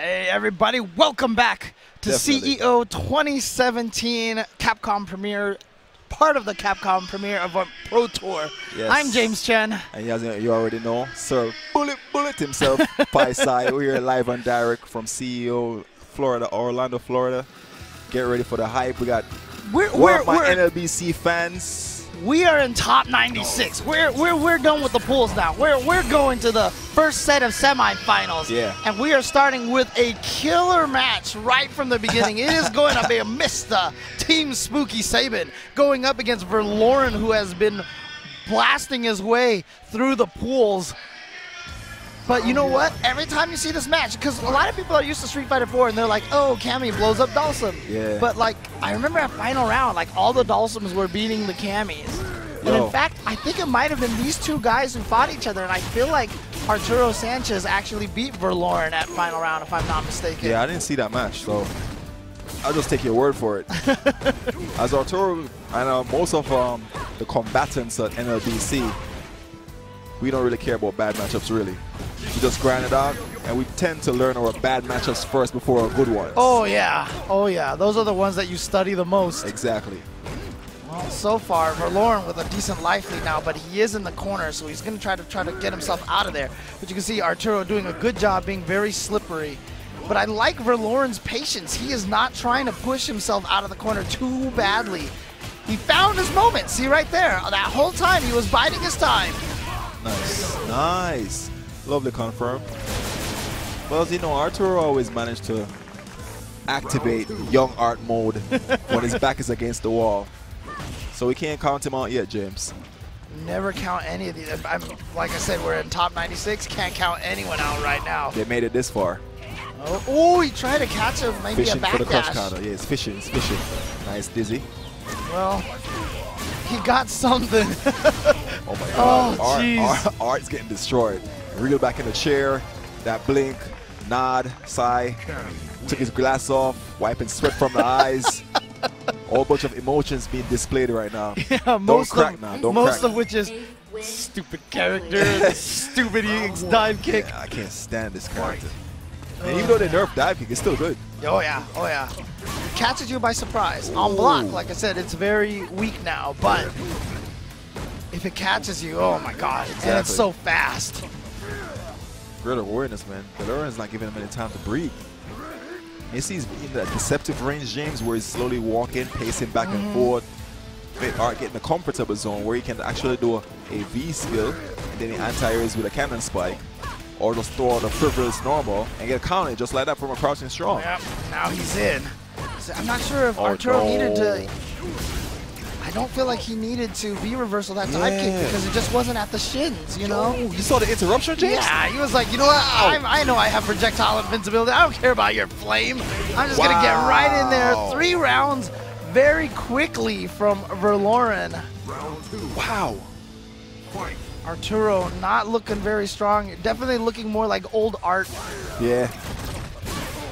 Hey everybody, welcome back to CEO 2017 Capcom Premiere, part of the Capcom Premiere of our Pro Tour. Yes. I'm James Chen. And as you already know, Sir Bullet himself, Pi Side. We're here live and direct from CEO Florida, Orlando, Florida. Get ready for the hype. We got my NLBC fans. We are in top 96. We're done with the pools now. We're going to the first set of semifinals. Yeah. And we are starting with a killer match right from the beginning. It is going to be a Mr. Team Spooky Sabin going up against Verloren, who has been blasting his way through the pools. But you know what? Every time you see this match, because a lot of people are used to Street Fighter 4 and they're like, oh, CAMMY blows up DHALSIM. Yeah. But like, I remember at final round, like all the DHALSIMs were beating the CAMMYs. And in fact, I think it might have been these two guys who fought each other, and I feel like Arturo Sanchez actually beat Verloren at final round, if I'm not mistaken. Yeah, I didn't see that match, so I'll just take your word for it. As Arturo, I know most of the combatants at NLBC, we don't really care about bad matchups, really. We just grind it out, and we tend to learn our bad matchups first before our good ones. Oh, yeah. Oh, yeah. Those are the ones that you study the most. Exactly. Well, so far, Verloren with a decent life lead now, but he is in the corner, so he's going to try to get himself out of there. But you can see Arturo doing a good job being very slippery. But I like Verloren's patience. He is not trying to push himself out of the corner too badly. He found his moment. See right there. That whole time, he was biding his time. Nice. Nice. Lovely confirm. Well, as you know, Arturo always managed to activate young art mode when his back is against the wall. So we can't count him out yet, James. Never count any of these. Like I said, we're in top 96. Can't count anyone out right now. They made it this far. Oh, he tried to catch him. Maybe fishing a backdash. For the clutch counter. Yeah, it's fishing. It's fishing. Nice, Dizzy. Well, he got something. Oh my God. Oh, jeez. Art's getting destroyed. Reel back in the chair. That blink, nod, sigh. Took his glass off, wiping sweat from the eyes. Whole bunch of emotions being displayed right now. Yeah, most of which is stupid character, stupid dive kick. Yeah, I can't stand this character. And even though they nerfed dive kick, it's still good. Oh yeah, oh yeah. It catches you by surprise. On block, like I said, it's very weak now, but if it catches you, oh my God, exactly. And it's so fast. Great awareness, man. Verloren's not giving him any time to breathe. You see he's in that deceptive range, James, where he's slowly walking, pacing back and forth. Art getting the comfortable zone where he can actually do a V skill, and then he anti-airs with a cannon spike, or just throw out a frivolous normal and get counted just like that from a crouching strong. Yep, now he's in. So I'm not sure if Arturo needed to. I don't feel like he needed to V-reversal that dive kick because it just wasn't at the shins, you know? You saw the interruption, James? Yeah, he was like, you know what? I know I have projectile invincibility. I don't care about your flame. I'm just going to get right in there. 3 rounds very quickly from Verloren. Wow. Arturo not looking very strong. Definitely looking more like old Art. Yeah.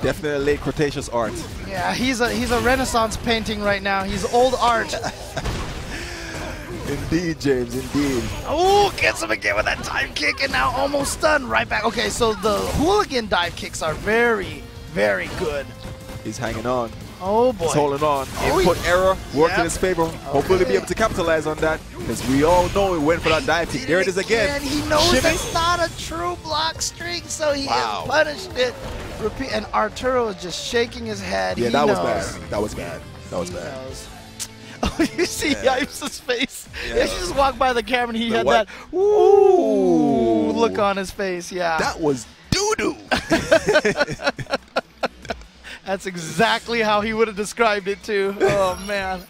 Definitely late Cretaceous Art. Yeah, he's a Renaissance painting right now. He's old Art. Indeed, James, indeed. Oh, gets him again with that dive kick, and now almost stunned right back. Okay, so the hooligan dive kicks are very, very good. He's hanging on. Oh, boy. He's holding on. Input error, worked in his favor. Hopefully be able to capitalize on that, because we all know he went for that dive kick. There it is again. And he knows that's not a true block streak, so he has punished it. Repeat, and Arturo is just shaking his head. Yeah, that was bad. That was bad. That was bad. Oh, you see Yipes' face? Yeah, she just walked by the camera and he had what? that ooh look on his face. Yeah. That was doo-doo. That's exactly how he would have described it too. Oh man.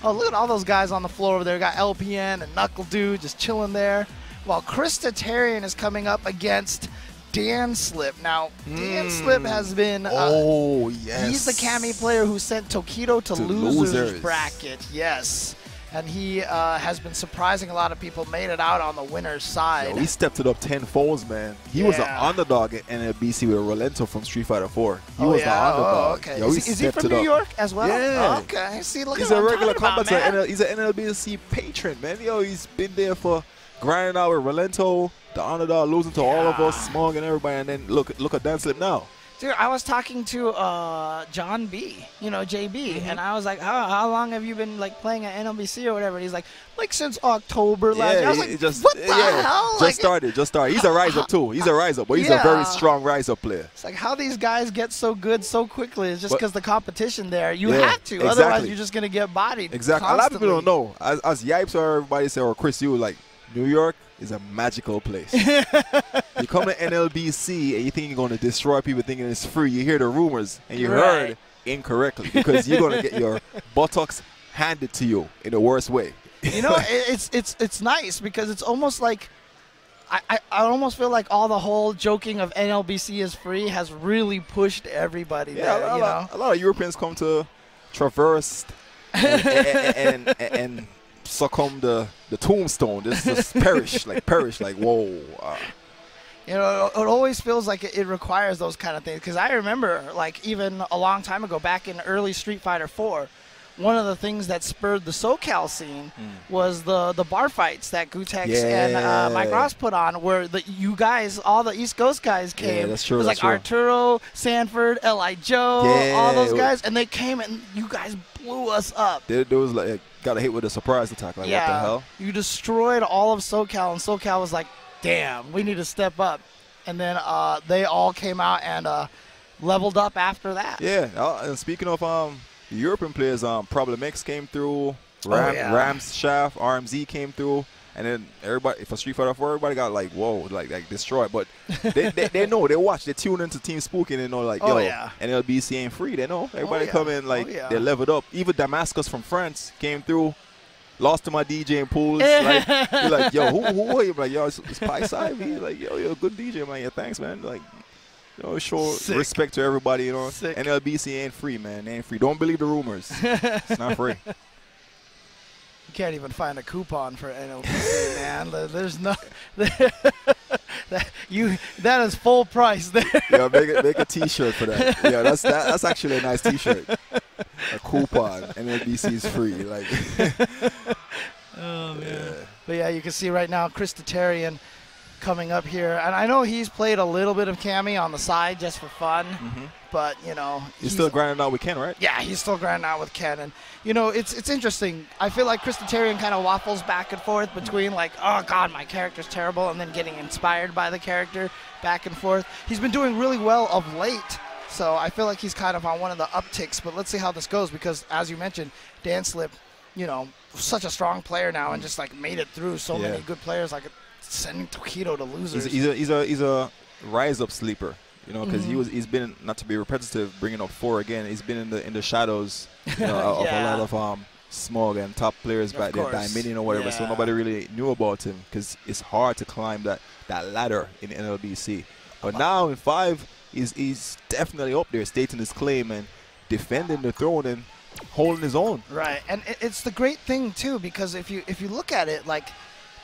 Oh, look at all those guys on the floor over there. We got LPN and Knuckle Dude just chilling there. While Chris Tatarian is coming up against Dan Slip. Now, Dan Slip has been he's the CAMMY player who sent Tokido to losers bracket. Yes. And he has been surprising a lot of people, made it out on the winner's side. Yo, he stepped it up tenfold, man. He was an underdog at NLBC with Rolento from Street Fighter 4. He was the underdog. Oh, okay. Yo, is he from New York as well? Yeah. Oh, okay. See, look he's a regular combatant. He's an NLBC patron, man. Yo, he's been there for grinding out with Rolento, the underdog, losing to all of us, Smog and everybody, and then look at Dan Slip now. Dude, I was talking to John B, you know, JB, and I was like, how long have you been like playing at NLBC or whatever? And he's like since October last year. I was like, what the hell? Just started. He's a rise up too. He's a rise up, but he's a very strong rise up player. It's like how these guys get so good so quickly is just because the competition there. You have to, otherwise you're just gonna get bodied. Exactly. Constantly. A lot of people don't know. As Yipes or everybody say, or Chris, you like New York is a magical place. You come to NLBC and you think you're going to destroy people thinking it's free. You hear the rumors and you heard incorrectly because you're going to get your buttocks handed to you in the worst way. You know, it's nice because it's almost like I almost feel like all the whole joking of NLBC is free has really pushed everybody there. A lot of Europeans come to traverse and succumb the tombstone. Just perish like whoa. You know, it always feels like it requires those kind of things. Because I remember, like, even a long time ago, back in early Street Fighter 4, one of the things that spurred the SoCal scene was the bar fights that Gutex and Mike Ross put on, where you guys, all the East Coast guys came. Yeah, that's true. It was like Arturo, Sanford, L.I. Joe, all those guys, and they came and you guys blew us up. There was like got hit with a surprise attack. Like, what the hell? You destroyed all of SoCal, and SoCal was like, damn, we need to step up. And then they all came out and leveled up after that. Yeah, and speaking of European players, Problem X came through, Rams Shaft, RMZ came through, and then everybody, for Street Fighter 4, everybody got like, whoa, like destroyed. But they know, they watch, they tune into Team Spooky, and they know, like, NLBC ain't free. They know. Everybody come in, like, they leveled up. Even Damascus from France came through, lost to my DJ in pools. Like, you're like, yo, who are you? I'm like, yo, it's Pi Sci. He's like, yo, you're a good DJ. I'm like, yeah, thanks, man. Like, you know, show respect to everybody, you know. NLBC ain't free, man. They ain't free. Don't believe the rumors. It's not free. You can't even find a coupon for NLBC, man. There's no that is full price there. Yeah, make a T-shirt for that. Yeah, that's actually a nice T-shirt. A coupon. NLBC is free. Like. Oh man. But yeah, you can see right now Chris Tatarian coming up here, and I know he's played a little bit of CAMMY on the side just for fun, but you know he's still grinding out with Ken, right? Yeah, he's still grinding out with Ken, and you know it's interesting. I feel like Chris Tatarian kind of waffles back and forth between like, oh god, my character's terrible, and then getting inspired by the character, back and forth. He's been doing really well of late, so I feel like he's kind of on one of the upticks. But let's see how this goes, because as you mentioned, Dan Slip, you know, such a strong player now, and just like made it through so many good players, like sending Tokido to losers. He's a rise up sleeper, you know, because he's been, not to be repetitive, bringing up 4 again. He's been in the shadows, you know, of a lot of small and top players back there, Dominion or whatever. So nobody really knew about him because it's hard to climb that ladder in NLBC. But now in 5, he's definitely up there, stating his claim and defending the throne and holding his own. Right, and it's the great thing too, because if you look at it, like,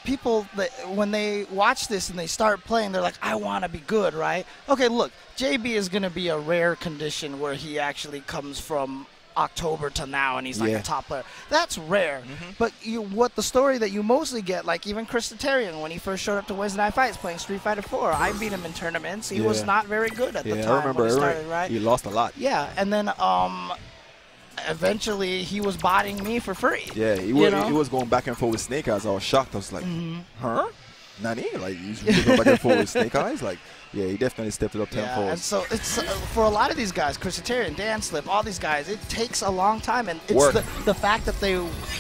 people, that when they watch this and they start playing, they're like, I want to be good, right? Okay, look, JB is going to be a rare condition where he actually comes from October to now and he's like a top player. That's rare. But what the story that you mostly get, like even Chris Tatarian, when he first showed up to Wednesday Night Fights playing Street Fighter 4, I beat him in tournaments. He was not very good at the time. I remember, when he started, right? He lost a lot. Yeah, and then eventually he was botting me for free. Yeah, he was going back and forth with Snake Eyes. I was shocked. I was like, huh? Nani? Like, he's really going back and forth with Snake Eyes? Like, yeah, he definitely stepped it up tenfold. And so it's for a lot of these guys, Chris Tatarian, Dan Slip, all these guys, it takes a long time, and it's the fact that they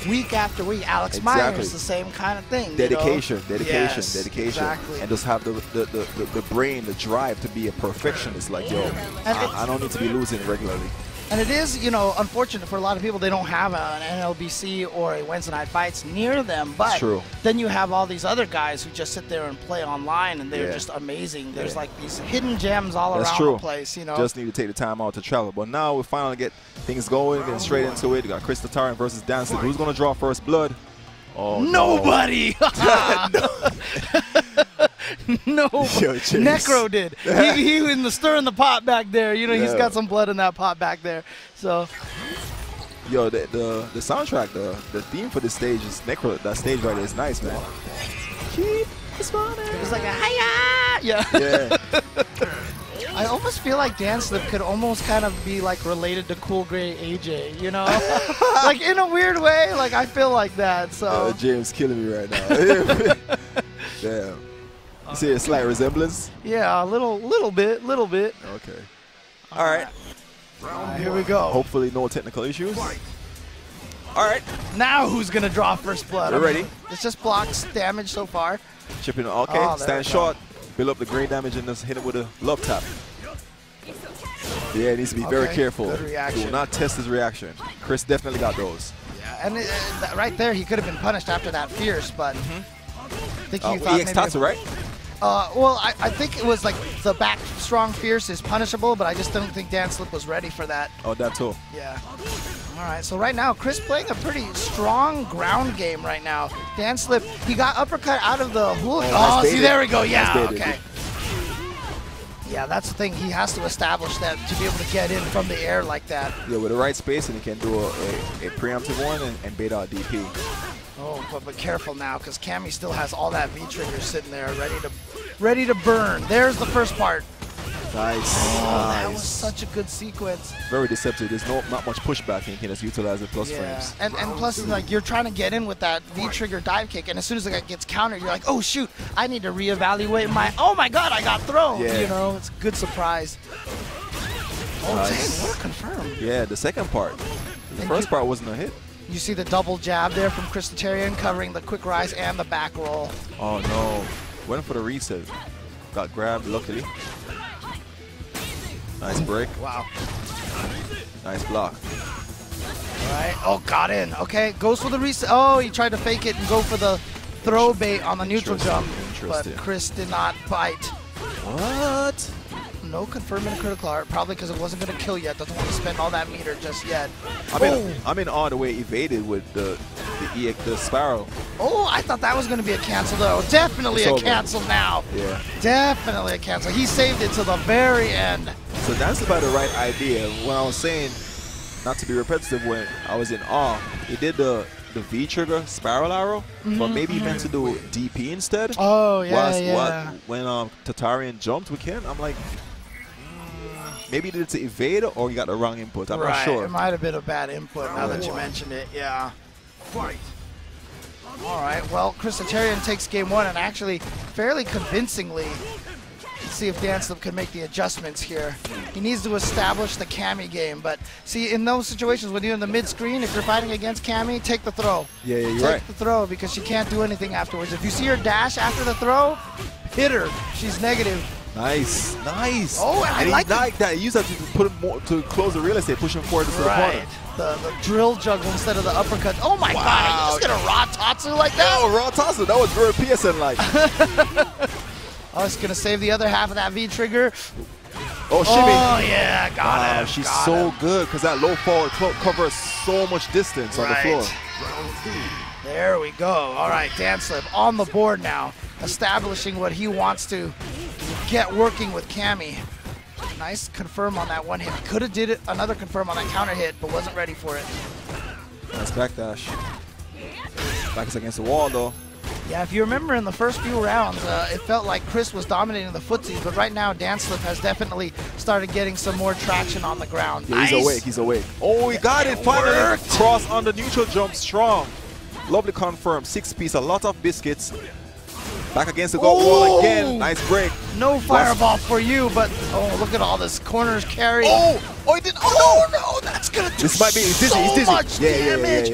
week after week, Alex Myers, the same kind of thing. Dedication, you know? dedication, exactly. And just have the brain, the drive to be a perfectionist. Like, yo, I don't need to be losing regularly. And it is, you know, unfortunate for a lot of people. They don't have an NLBC or a Wednesday Night Fights near them. But then you have all these other guys who just sit there and play online, and they're just amazing. There's like these hidden gems all around the place, you know. Just need to take the time out to travel. But now we finally get things going, getting straight into it. We got Chris Tatarian versus Dan Slip. Who's going to draw first blood? Oh, nobody. No, Necro did. He in the stirring the pot back there. You know, he's got some blood in that pot back there. So, yo, the soundtrack, the theme for this stage is Necro. That stage right there is nice, man. Keep smiling. It's like a hiya. Yeah. I almost feel like Dan Slip could almost kind of be like related to Cool Gray AJ, you know? Like in a weird way, like I feel like that, so. James killing me right now. Damn. You see a slight resemblance? Yeah, a little bit. Okay. All right. Here we go. Hopefully no technical issues. All right. Now who's going to draw first blood? We're ready. It's just blocks damage so far. Chipping. Okay. Oh, Stand short. Build up the green damage and just hit it with a love tap. Yeah, it needs to be very careful. Good reaction. Do not test his reaction. Chris definitely got those. Yeah, and right there he could have been punished after that fierce, but I think he thought EX Tatsu, right? Well, I think it was like the back strong fierce is punishable, but I just don't think Dan Slip was ready for that. Oh, that too. Yeah. All right, so right now, Chris playing a pretty strong ground game right now. Dan Slip, he got uppercut out of the hooligan. Oh, see, there we go. Yeah, okay. Yeah, that's the thing. He has to establish that to be able to get in from the air like that. Yeah, with the right space, and he can do a preemptive one and bait out DP. Oh, but careful now, because CAMMY still has all that V-trigger sitting there ready to burn. There's the first part. Nice. That was such a good sequence. Very deceptive. There's not much pushback, and you can just utilize the plus frames. And plus, like, you're trying to get in with that V-trigger dive kick, and as soon as it gets countered, you're like, oh, shoot, I need to reevaluate oh, my God, I got thrown. Yeah. You know, it's a good surprise. Oh, nice. dang, what a confirm. Yeah, the second part. The first part wasn't a hit. You see the double jab there from Christitarian covering the quick rise and the back roll. Oh, no. Went for the reset. Got grabbed, luckily. Nice break. Wow. Nice block. All right. Oh, got in. Okay, goes for the reset. Oh, he tried to fake it and go for the throw bait on the neutral jump. But Chris did not bite. What? No confirming a critical art, probably because it wasn't going to kill yet. Doesn't want to spend all that meter just yet. I'm in all the way evaded with the Sparrow. Oh, I thought that was going to be a cancel, though. Definitely a cancel now. Yeah. Definitely a cancel. He saved it to the very end. So that's about the right idea. When I was saying, not to be repetitive, when I was in awe, he did the V-trigger spiral arrow, but maybe he meant to do DP instead. Oh, yeah, When Tatarian jumped with Ken, I'm like, maybe he did it to evade or he got the wrong input. I'm not sure. It might have been a bad input now that you mentioned it. Yeah. Fight. All right. Well, Christitarian takes game one and actually fairly convincingly. Let's see if Dan Slip can make the adjustments here. He needs to establish the CAMMY game, but see, in those situations when you're in the mid-screen, if you're fighting against CAMMY, take the throw. Yeah, you're right. Take the throw because she can't do anything afterwards. If you see her dash after the throw, hit her. She's negative. Nice, nice. Oh, and I like that. He used that to put him more to close the real estate, push him forward to the corner. The drill juggle instead of the uppercut. Oh my God! Are you just gonna raw Tatsu like that? Oh, raw Tatsu. That was very PSN-like. I was gonna save the other half of that V trigger. Oh, shimmy. Oh yeah, got it. She's so good because that low forward covers so much distance on the floor. There we go. All right, Dan Slip on the board now, establishing what he wants to get working with CAMMY. Nice confirm on that one hit. Could have did another confirm on that counter hit, but wasn't ready for it. Nice backdash. Back is against the wall though. Yeah, if you remember in the first few rounds, it felt like Chris was dominating the footsies, but right now Dan Slip has definitely started getting some more traction on the ground. Yeah, he's awake, he's awake. Oh, he got it finally. Cross on the neutral jump, strong. Lovely confirm, 6-piece, a lot of biscuits. Back against the goal wall again, nice break. No fireball for you, but oh, look at all this corners carry. Oh, he didn't, oh no, that's gonna do this might be, he's dizzy, so much damage.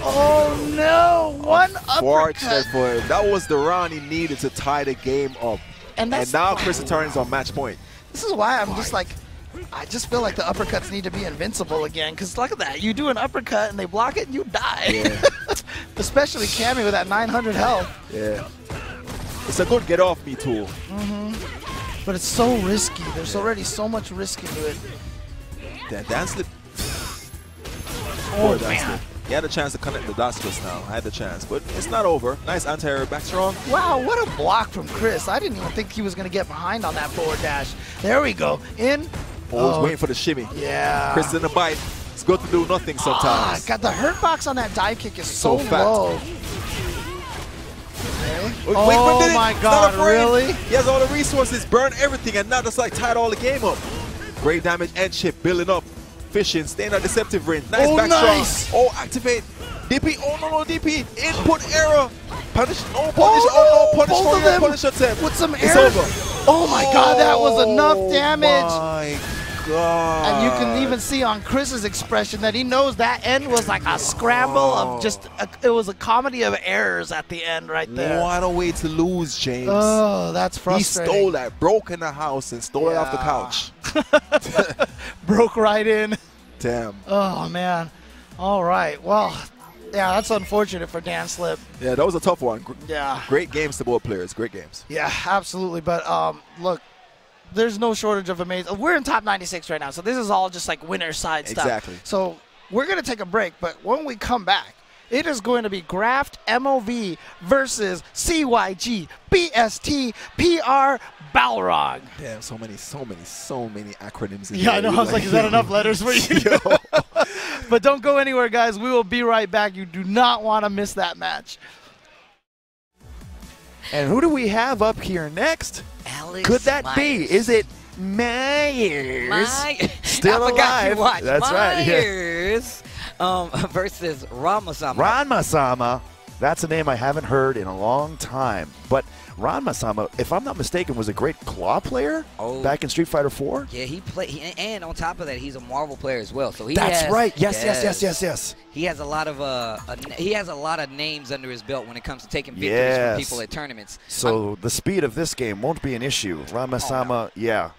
Oh no, one uppercut. For him. That was the round he needed to tie the game up. And now Christitarian's on match point. This is why I'm just like, I just feel like the uppercuts need to be invincible again, because look at that. You do an uppercut and they block it and you die. Yeah. Especially CAMMY with that 900 health. Yeah. It's a good get off me tool. But it's so risky. There's already so much risk into it. Dan Slip. Oh, man. He had a chance to connect the dots just now. I had the chance, but it's not over. Nice anti-air back strong. Wow, what a block from Chris. I didn't even think he was going to get behind on that forward dash. There we go. In. Oh, he's waiting for the shimmy. Yeah. Chris in the bite. It's good to do nothing sometimes. God, the hurt box on that dive kick is so low. Okay. Oh my God, really? He has all the resources, burn everything, and now just like tied all the game up. Great damage and chip, building up, fishing, staying at deceptive range. Nice back nice. shot. Oh, activate. DP, oh no, DP, input error. Punish, no punish, oh no, punish for your punish attempt. With some It's error. over. Oh my God, that was enough damage. My God. And you can even see on Chris's expression that he knows that end was like a scramble of just, it was a comedy of errors at the end right there. What a way to lose, James. Oh, that's frustrating. He stole that, broke in the house and stole it off the couch. Broke right in. Damn. Oh, man. All right. Well, yeah, that's unfortunate for Dan Slip. Yeah, that was a tough one. Yeah. Great games to both players. Great games. Yeah, absolutely. But look, there's no shortage of amazing. We're in top 96 right now, so this is all just like winner side stuff. Exactly. So we're going to take a break, but when we come back, it is going to be Graft MOV versus CYG BST PR Balrog. Damn, so many acronyms. Yeah, I know. I was like, is that enough letters for you? But don't go anywhere, guys. We will be right back. You do not want to miss that match. And who do we have up here next? Alex Could that Myers. be? Is it Myers? Still I forgot you alive. watched That's right. Yeah. Myers versus Ramasama. Ranma-sama. That's a name I haven't heard in a long time. But Ranma-sama, if I'm not mistaken, was a great claw player back in Street Fighter 4. Yeah, he played, and on top of that, he's a Marvel player as well. So he That's has, right. Yes. He has a lot of names under his belt when it comes to taking victories from people at tournaments. So the speed of this game won't be an issue. Ranma-sama, yeah.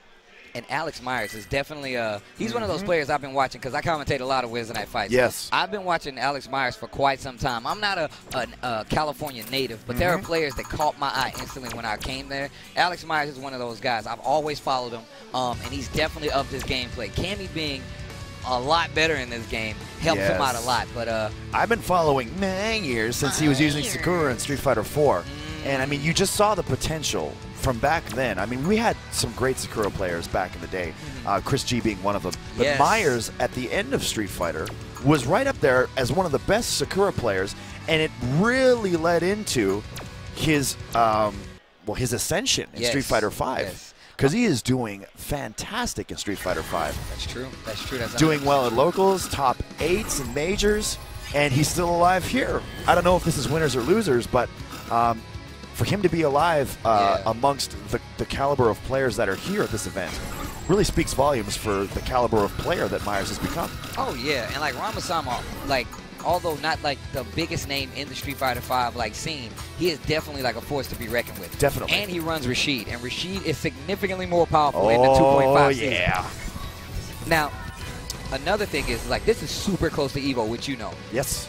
And Alex Myers is definitely he's one of those players I've been watching because I commentate a lot of Wednesday night fights. Yes. I've been watching Alex Myers for quite some time. I'm not a California native, but there are players that caught my eye instantly when I came there. Alex Myers is one of those guys. I've always followed him, and he's definitely upped his gameplay. CAMMY being a lot better in this game helps him out a lot. But I've been following Myers since he was using Sakura in Street Fighter 4. And, I mean, you just saw the potential from back then. I mean, we had some great Sakura players back in the day, Chris G being one of them. But Myers, at the end of Street Fighter, was right up there as one of the best Sakura players, and it really led into his, his ascension in Street Fighter 5. Because he is doing fantastic in Street Fighter 5. That's true. That's true. That's doing well at locals, top 8s and majors, and he's still alive here. I don't know if this is winners or losers, but for him to be alive amongst the caliber of players that are here at this event really speaks volumes for the caliber of player that Myers has become. Oh, yeah. And like Ramasama, like, although not like the biggest name in the Street Fighter 5 like scene, he is definitely like a force to be reckoned with. Definitely. And he runs Rashid, and Rashid is significantly more powerful in the 2.5 season. Yeah. Now, another thing is like this is super close to Evo, which you know. Yes.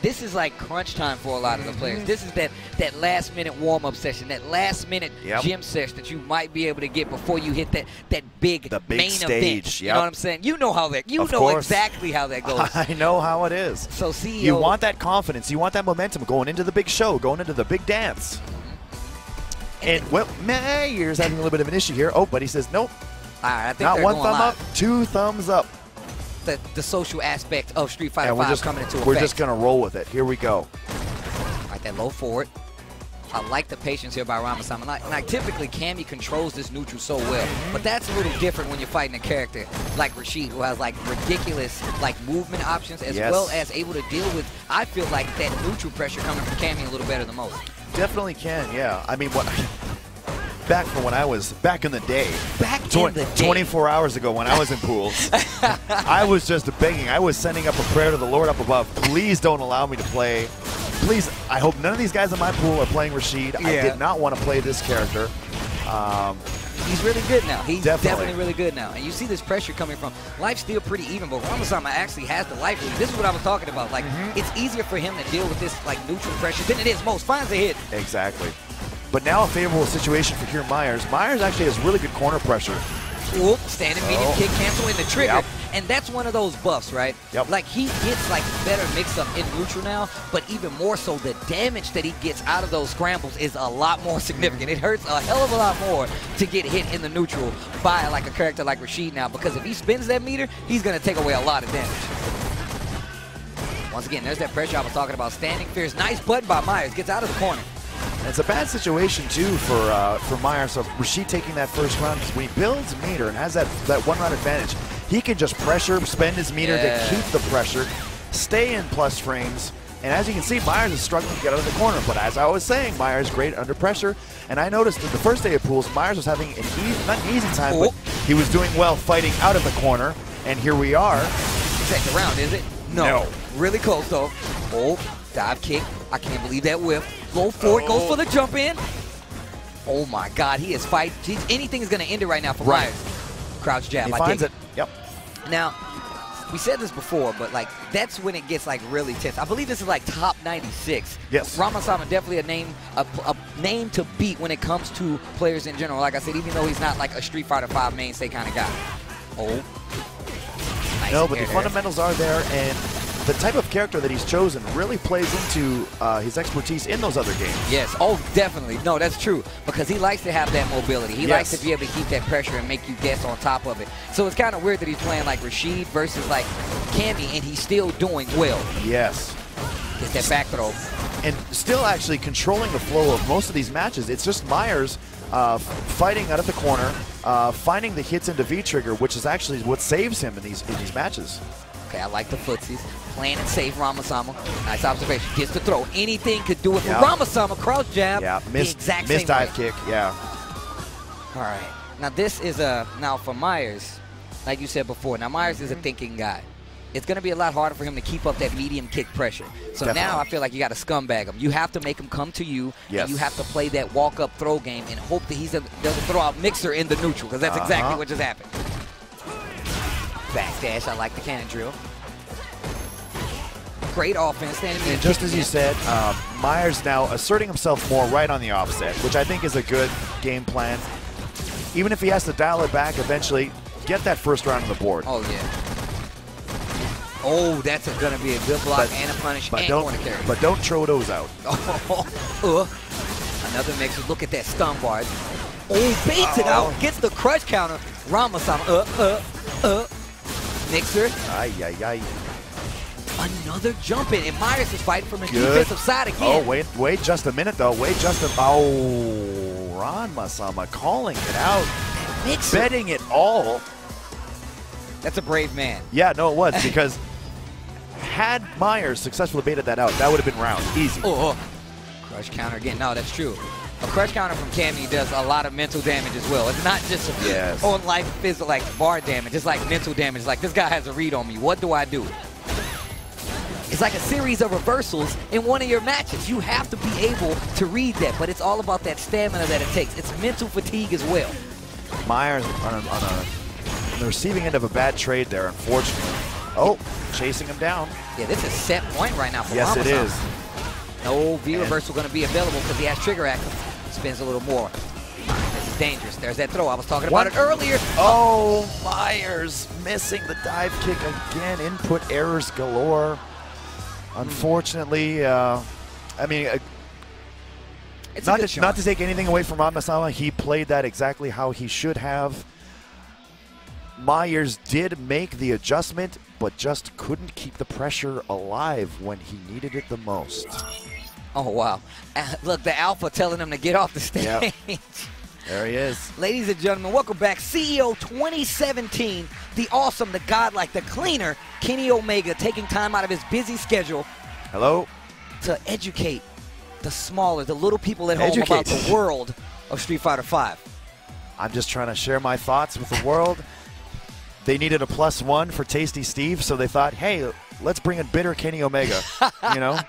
This is like crunch time for a lot of the players. This is that last minute warm up session, that last minute gym session that you might be able to get before you hit that big main stage. event. You know what I'm saying? You know how that. You know exactly how that goes. I know how it is. So CEO, you want that confidence, you want that momentum going into the big show, going into the big dance. And well, Myers having a little bit of an issue here. Oh, but he says nope. All right, I think not one going thumb live. up, 2 thumbs up. The social aspect of Street Fighter 5 coming into effect. We're just going to roll with it. Here we go. Like that low forward. I like the patience here by Ramasama. Like typically, CAMMY controls this neutral so well, but that's a little different when you're fighting a character like Rashid, who has like ridiculous like movement options as well as able to deal with. I feel like that neutral pressure coming from CAMMY a little better than most. Definitely can, yeah. I mean, back from when I was back in the day. 24 hours ago when I was in pools, I was just begging. I was sending up a prayer to the Lord up above. Please don't allow me to play. Please, I hope none of these guys in my pool are playing Rashid. I did not want to play this character. He's really good now. He's definitely really good now. And you see this pressure coming from. Life's still pretty even, but Ramasama actually has the life lead. This is what I was talking about. Like, it's easier for him to deal with this like neutral pressure than it is most. Finds a hit. Exactly. But now a favorable situation for here Myers. Myers actually has really good corner pressure. Whoop, standing medium kick cancel in the trigger. And that's one of those buffs, right? Like he gets like better mix-up in neutral now, but even more so the damage that he gets out of those scrambles is a lot more significant. It hurts a hell of a lot more to get hit in the neutral by like a character like Rashid now, because if he spins that meter, he's going to take away a lot of damage. Once again, there's that pressure I was talking about. Standing fierce. Nice button by Myers. Gets out of the corner. And it's a bad situation, too, for Myers. So Rashid taking that first round, because when he builds meter and has that one-round advantage, he can just pressure, spend his meter to keep the pressure, stay in plus frames. And as you can see, Myers is struggling to get out of the corner. But as I was saying, Myers great under pressure. And I noticed that the first day of pools, Myers was having not an easy time, but he was doing well fighting out of the corner. And here we are. Second round, is it? No. Really close, though. Oh, dive kick. I can't believe that whip. Go for it. Goes for the jump in. Oh, my God. He is fighting. Anything is going to end it right now for Myers. Crouch jab. He finds it. Yep. Now, we said this before, but like that's when it gets like really tense. I believe this is like top 96. Yes. Ramasama definitely a name to beat when it comes to players in general. Like I said, even though he's not like a Street Fighter 5 mainstay kind of guy. Oh. Nice. No, but the fundamentals are there, and the type of character that he's chosen really plays into his expertise in those other games. Yes, oh, definitely. No, that's true, because he likes to have that mobility. He likes to be able to keep that pressure and make you guess on top of it. So it's kind of weird that he's playing like Rashid versus like CAMMY, and he's still doing well. Yes. Gets that back throw. And still actually controlling the flow of most of these matches. It's just Myers fighting out of the corner, finding the hits into V-trigger, which is actually what saves him in these matches. Okay, I like the footsies. Playing it safe, Ramasama. Nice observation. Gets to throw. Anything could do it for Ramasama. Crouch jab. Yeah, missed same dive kick. Yeah. All right. Now this is now for Myers, like you said before. Now Myers is a thinking guy. It's going to be a lot harder for him to keep up that medium kick pressure. So now I feel like you got to scumbag him. You have to make him come to you, and you have to play that walk-up throw game and hope that he doesn't throw out Mixer in the neutral, because that's exactly what just happened. Backdash, I like the cannon drill. Great offense. And just as you said, Myers now asserting himself more right on the offset, which I think is a good game plan. Even if he has to dial it back eventually, get that first round on the board. Oh, yeah. Oh, that's going to be a good block and a punish and corner carry. But don't throw those out. Another mixer. Look at that stun bar. Oh, baits it out. Gets the crush counter. Ramasama. Mixer. Ay, ay, ay. Another jump in. And Myers is fighting from the defensive side again. Oh, wait just a minute, though. Wait just a... Oh, Ramasama calling it out. Mixer. Betting it all. That's a brave man. Yeah, no, it was, because had Myers successfully baited that out, that would have been round. Easy. Crush counter again. No, that's true. A crush counter from CAMMY does a lot of mental damage as well. It's not just on life physical, like bar damage. It's like mental damage. Like, this guy has a read on me. What do I do? It's like a series of reversals in one of your matches. You have to be able to read that, but it's all about that stamina that it takes. It's mental fatigue as well. Myers on the receiving end of a bad trade there, unfortunately. Oh, chasing him down. Yeah, this is set point right now for Yes, Ramasama. it is. No V-reversal going to be available because he has trigger action. Spins a little more. This is dangerous. There's that throw. I was talking about it earlier. Oh, Myers missing the dive kick again. Input errors galore. Unfortunately, I mean, not to take anything away from Ramasama, he played that exactly how he should have. Myers did make the adjustment, but just couldn't keep the pressure alive when he needed it the most. Oh, wow. Look, the alpha telling him to get off the stage. Yep. There he is. Ladies and gentlemen, welcome back. CEO 2017, the awesome, the godlike, the cleaner, Kenny Omega, taking time out of his busy schedule. Hello. To educate the smaller, the little people at home about the world of Street Fighter V. I'm just trying to share my thoughts with the world. They needed a +1 for Tasty Steve, so they thought, hey, let's bring in bitter Kenny Omega, you know?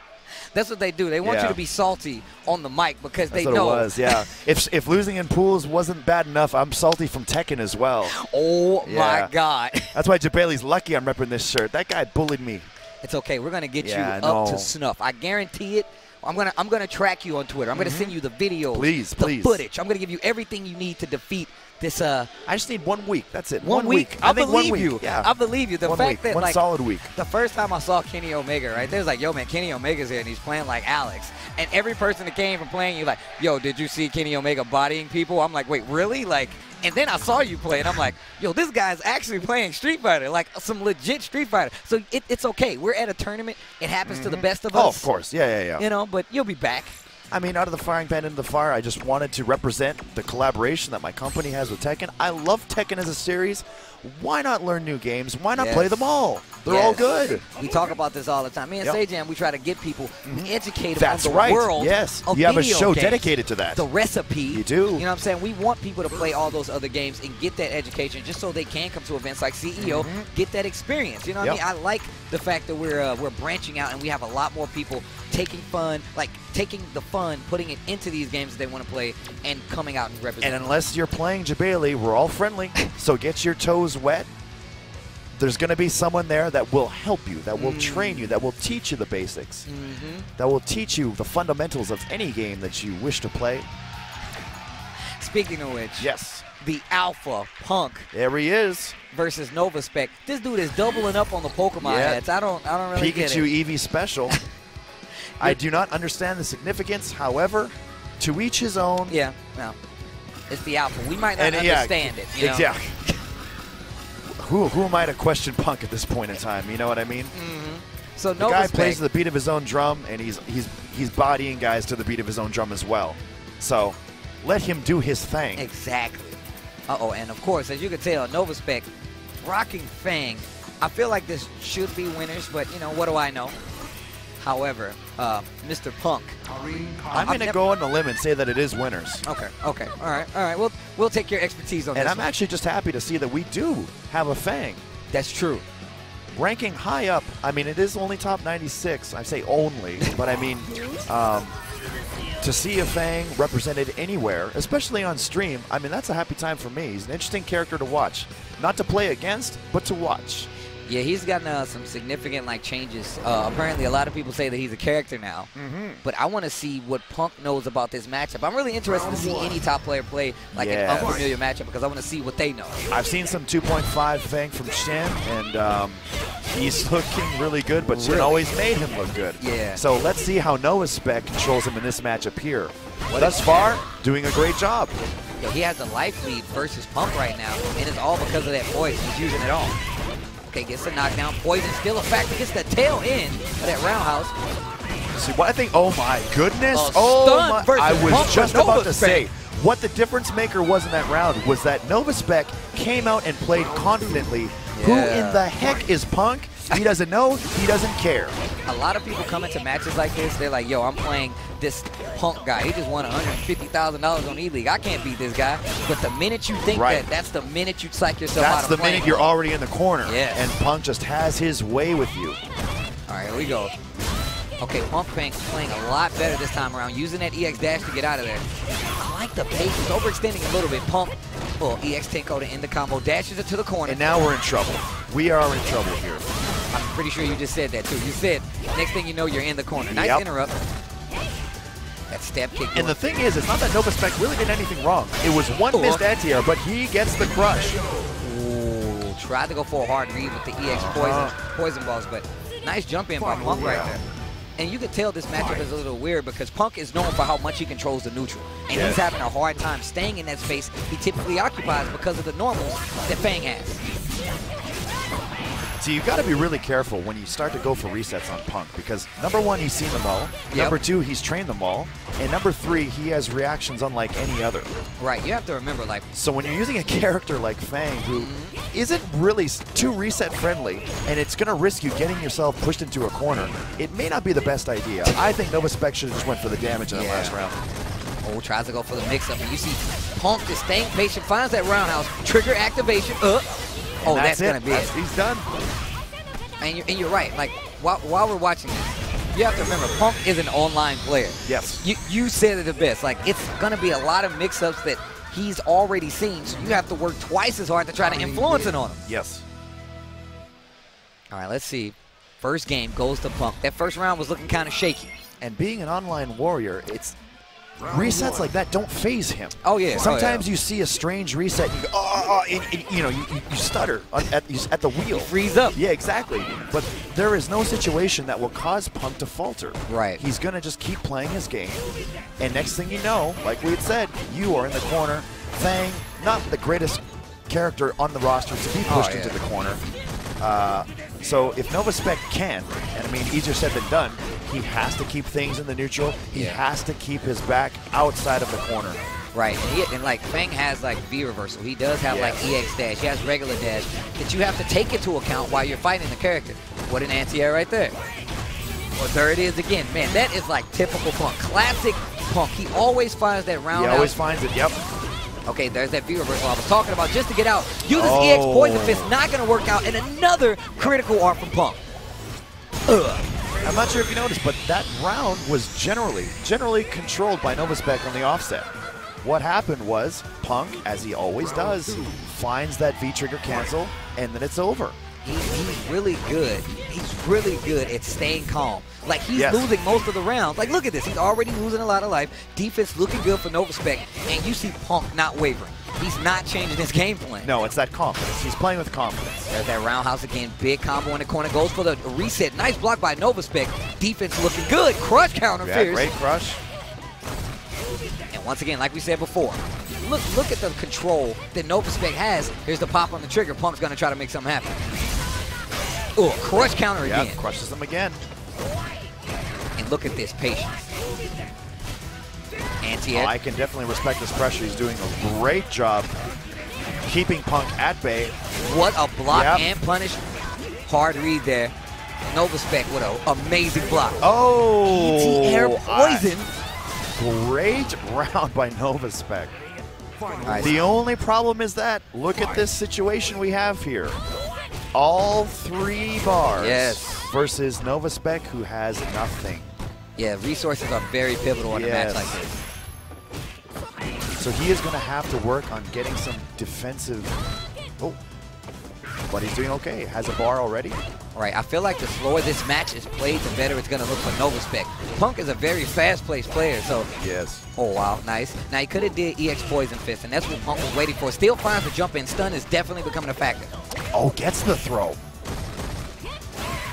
That's what they do. They want you to be salty on the mic because they know. That's what it was, yeah. If losing in pools wasn't bad enough, I'm salty from Tekken as well. Oh, my God. That's why Jabali's lucky I'm repping this shirt. That guy bullied me. It's okay. We're going to get you up to snuff. I guarantee it. I'm gonna track you on Twitter. I'm gonna send you the videos, the footage. I'm gonna give you everything you need to defeat this. I just need 1 week. That's it. 1 week. I believe you. Yeah. I believe you. The fact that one solid week. The first time I saw Kenny Omega, right, there's like, yo, man, Kenny Omega's here and he's playing like Alex. And every person that came from playing, you're like, yo, did you see Kenny Omega bodying people? I'm like, wait, really? Like. And then I saw you play, and I'm like, yo, this guy's actually playing Street Fighter, like some legit Street Fighter. So it's okay. We're at a tournament. It happens to the best of us. Oh, of course. Yeah. You know, but you'll be back. I mean, out of the frying pan into the fire, I just wanted to represent the collaboration that my company has with Tekken. I love Tekken as a series. Why not learn new games? Why not play them all? They're all good. We talk about this all the time. Me and Sajam, we try to get people, educate them That's on the right. world Yes. of You have a video show games. dedicated to that. The recipe. You do. You know what I'm saying? We want people to play all those other games and get that education just so they can come to events like CEO, get that experience. You know what I mean? I like the fact that we're branching out and we have a lot more people taking fun, like taking the fun, putting it into these games that they want to play, and coming out and representing. And unless you're playing Jabali, we're all friendly, so get your toes wet. There's going to be someone there that will help you, that will train you, that will teach you the basics, that will teach you the fundamentals of any game that you wish to play. Speaking of which, Yes. the Alpha Punk There he is. versus Nova Spec. This dude is doubling up on the Pokemon heads. I don't really get Pikachu it. Eevee Special. I do not understand the significance. However, to each his own. Yeah, no. It's the Alpha. We might not understand it. You know? Yeah. Who am I to question Punk at this point in time? You know what I mean? So The Nova guy Spec, plays to the beat of his own drum, and he's bodying guys to the beat of his own drum as well. So let him do his thing. Exactly. And of course, as you can tell, Nova Spec rocking F.A.N.G. I feel like this should be winners, but you know, what do I know? However, Mr. Punk. I'm going to go on the limb and say that it is winners. Okay. All right. We'll take your expertise on this. And I'm one. actually just happy to see that we do have a F.A.N.G. That's true. Ranking high up, I mean, it is only top 96. I say only, but I mean, to see a F.A.N.G. represented anywhere, especially on stream, I mean, that's a happy time for me. He's an interesting character to watch. Not to play against, but to watch. Yeah, he's gotten some significant changes. Apparently, a lot of people say that he's a character now. But I want to see what Punk knows about this matchup. I'm really interested to see any top player play an unfamiliar matchup because I want to see what they know. I've seen some 2.5 F.A.G. from Shin, and he's looking really good, but Shin always made him look good. Yeah. So let's see how Noah Spec controls him in this matchup here. Thus far, doing a great job. Yeah, he has a life lead versus Punk right now, and it's all because of that poison. He's using it all. Okay, gets a knockdown. Poison still a factor. Gets the tail end of that roundhouse. See, what I think, oh my goodness. A Oh stunt my, versus I was Punk just for about Nova to Spec. say, what the difference maker was in that round was that Nova Spec came out and played confidently. Who in the heck is Punk? He doesn't know. He doesn't care. A lot of people come into matches like this, they're like, yo, I'm playing this Punk guy. He just won $150,000 on E-League. I can't beat this guy. But the minute you think that's the minute you psych yourself out of That's the minute you're already in the corner. Yes. And Punk just has his way with you. All right, here we go. Okay, Punk playing a lot better this time around, using that EX dash to get out of there. I like the pace. He's overextending a little bit. Punk, EX Tenko to end the combo, dashes it to the corner. And now we're in trouble. We are in trouble here. I'm pretty sure you just said that, too. You said, next thing you know, you're in the corner. Nice interrupt. That stab kick. And the thing is, it's not that Nova Spec really did anything wrong. It was one missed anti-air, but he gets the crush. Ooh, tried to go for a hard read with the EX poison balls, but nice jump in by Punk right there. And you can tell this matchup is a little weird because Punk is known for how much he controls the neutral. And he's having a hard time staying in that space he typically occupies because of the normals that F.A.N.G. has. So you've got to be really careful when you start to go for resets on Punk because number one, he's seen them all. Number two, he's trained them all. And number three, he has reactions unlike any other. Right, you have to remember, so when you're using a character like F.A.N.G. who isn't really too reset friendly and it's going to risk you getting yourself pushed into a corner, it may not be the best idea. I think Nova Spec should have just went for the damage in the last round. Oh, tries to go for the mix-up. And you see Punk just staying patient, finds that roundhouse, trigger activation, Oh, that's going to be it. He's done. And you're right. While we're watching this, you have to remember, Punk is an online player. Yes. You said it the best. It's going to be a lot of mix-ups that he's already seen, so you have to work twice as hard to try to influence it on him. Yes. All right, let's see. First game goes to Punk. That first round was looking kind of shaky. And being an online warrior, resets like that don't phase him. Oh, yeah. Sometimes you see a strange reset and you go, you stutter at the wheel. You freeze up. Yeah, exactly. But there is no situation that will cause Punk to falter. Right. He's going to just keep playing his game. And next thing you know, like we had said, you are in the corner. F.A.N.G., not the greatest character on the roster to be pushed into the corner. So if Novaspec can, and I mean, easier said than done, he has to keep things in the neutral. He has to keep his back outside of the corner. Right, and like F.A.G has like V reversal. He does have like EX dash. He has regular dash that you have to take into account while you're fighting the character. What an anti-air right there. Well, there it is again. Man, that is like typical Punk. Classic Punk. He always finds that roundhouse. He always finds it, yep. Okay, there's that V reversal I was talking about just to get out. Uses EX Poison Fist, not going to work out, and another critical art from Punk. I'm not sure if you noticed, but that round was generally controlled by Novaspec on the offset. What happened was Punk, as he always does, finds that V-trigger cancel, and then it's over. He's really good. He's really good at staying calm. Like, he's losing most of the rounds. Like, look at this. He's already losing a lot of life. Defense looking good for Novaspec, and you see Punk not wavering. He's not changing his game plan. No, it's that confidence. He's playing with confidence. There's that roundhouse again. Big combo in the corner. Goes for the reset. Nice block by Novaspec. Defense looking good. Crush counter fierce. Great crush. And once again, like we said before, look at the control that Novaspec has. Here's the pop on the trigger. Punk's going to try to make something happen. Oh, crush counter again. Crushes them again. And look at this patience. Anti-air. I can definitely respect this pressure. He's doing a great job keeping Punk at bay. What a block and punish. Hard read there. Novaspec with an amazing block. Oh! ET-air poison. Great round by Novaspec. The only problem is that, look at this situation we have here. All 3 bars versus Novaspec, who has nothing. Yeah, resources are very pivotal in a match like this. So he is going to have to work on getting some defensive. Oh, but he's doing okay. Has a bar already. All right, I feel like the slower this match is played, the better it's going to look for Novaspec. Punk is a very fast-paced player, so. Yes. Oh, wow, nice. Now, he could have did EX Poison Fist, and that's what Punk was waiting for. Still finds the jump in. Stun is definitely becoming a factor. Oh, gets the throw.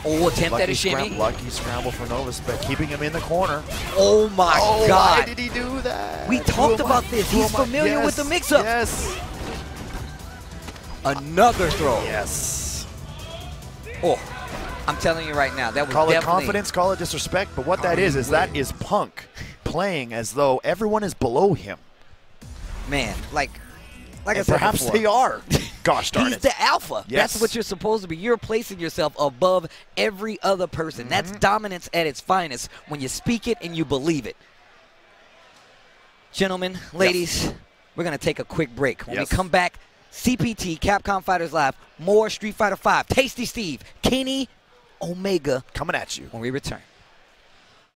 Oh, attempt at a shimmy. Lucky scramble for Novaspec, keeping him in the corner. Oh, my God. Why did he do that? We talked about this. He's familiar with the mix-up. Yes. Another throw. Yes. Oh, I'm telling you right now, that was Call definitely... it confidence, call it disrespect, but what that is that is Punk playing as though everyone is below him. Man, like I said perhaps before, they are. Gosh darn he's it. the alpha. Yes. That's what you're supposed to be. You're placing yourself above every other person. That's dominance at its finest when you speak it and you believe it. Gentlemen, ladies, we're going to take a quick break. When we come back, CPT, Capcom Fighters Live, more Street Fighter V, Tasty Steve, Kenny Omega coming at you when we return.